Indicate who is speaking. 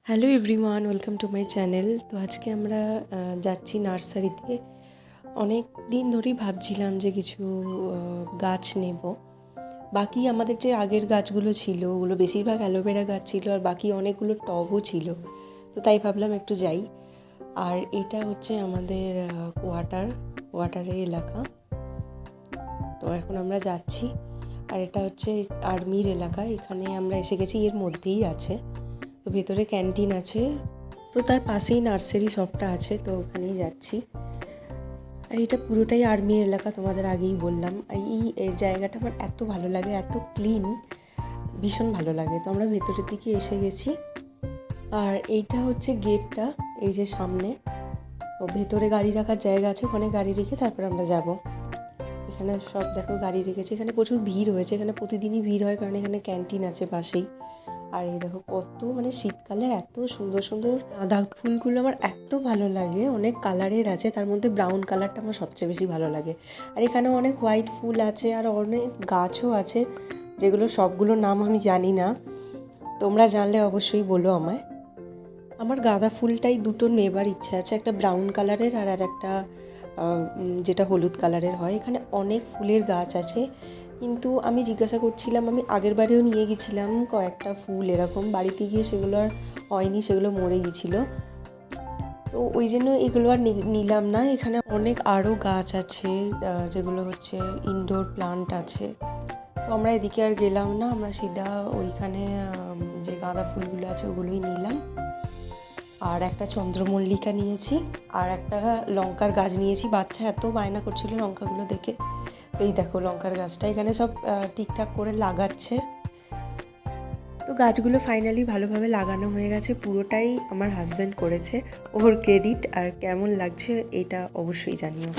Speaker 1: Hello everyone, welcome to my channel. তো আজকে আমরা যাচ্ছি নার্সারিতে। অনেক দিন ধরেই ভাবছিলাম যে কিছু গাছ নেব। বাকি আমাদের যে আগের গাছগুলো ছিল ওগুলো বেশিরভাগ অ্যালোভেরা গাছ ছিল, আর বাকি অনেকগুলো টবও ছিল। তো তাই ভাবলাম একটু যাই। আর এটা হচ্ছে আমাদের কোয়ার্টারের এলাকা। তো এখন আমরা যাচ্ছি। আর এটা হচ্ছে আর্মির এলাকা, এখানে আমরা এসে গেছি, এর মধ্যেই আছে। তো ভেতরে ক্যান্টিন আছে, তো তার পাশেই নার্সারি শপটা আছে, তো ওখানেই যাচ্ছি। আর এটা পুরোটাই আর্মির এলাকা, তোমাদের আগেই বললাম। আর এই জায়গাটা আমার এত ভালো লাগে, এত ক্লিন, ভীষণ ভালো লাগে। তো আমরা ভেতরের দিকে এসে গেছি। আর এইটা হচ্ছে গেটটা, এই যে সামনে। ও ভেতরে গাড়ি রাখার জায়গা আছে, ওখানে গাড়ি রেখে তারপর আমরা যাব। এখানে সব দেখো গাড়ি রেখেছে, এখানে প্রচুর ভিড় হয়েছে, এখানে প্রতিদিনই ভিড় হয় কারণ এখানে ক্যান্টিন আছে পাশেই। আর এই দেখো কত শীতকালের এত সুন্দর সুন্দর গাঁদা ফুলগুলো আমার এত ভালো লাগে। অনেক কালারের আছে, তার মধ্যে ব্রাউন কালারটা আমার সবচেয়ে বেশি ভালো লাগে। আর এখানে অনেক হোয়াইট ফুল আছে, আর অনেক গাছও আছে, যেগুলো সবগুলোর নাম আমি জানি না। তোমরা জানলে অবশ্যই বলো আমায়। আমার গাঁদা ফুলটাই দুটো নেবার ইচ্ছা আছে, একটা ব্রাউন কালারের আর একটা যেটা হলুদ কালারের হয়। এখানে অনেক ফুলের গাছ আছে, কিন্তু আমি জিজ্ঞাসা করছিলাম, আমি আগের বারেও নিয়ে গেছিলাম কয়েকটা ফুল এরকম, বাড়িতে গিয়ে সেগুলো আর হয়নি, সেগুলো মরে গেছিলো। তো ওই জন্য এগুলো আর নিলাম না। এখানে অনেক আরও গাছ আছে, যেগুলো হচ্ছে ইনডোর প্লান্ট আছে। তো আমরা এদিকে আর গেলাম না, আমরা সিধা ওইখানে যে গাঁদা ফুলগুলো আছে ওগুলোই নিলাম। আর একটা চন্দ্রমল্লিকা নিয়েছি, আর একটা লঙ্কার গাছ নিয়েছি। বাচ্চা এত বায়না করছিল লঙ্কাগুলো দেখে। তো এই দেখো লঙ্কার গাছটা এখানে সব ঠিকঠাক করে লাগাচ্ছে। তো গাছগুলো ফাইনালি ভালোভাবে লাগানো হয়ে গেছে, পুরোটাই আমার হাজব্যান্ড করেছে, ওর ক্রেডিট। আর কেমন লাগছে এটা অবশ্যই জানিও।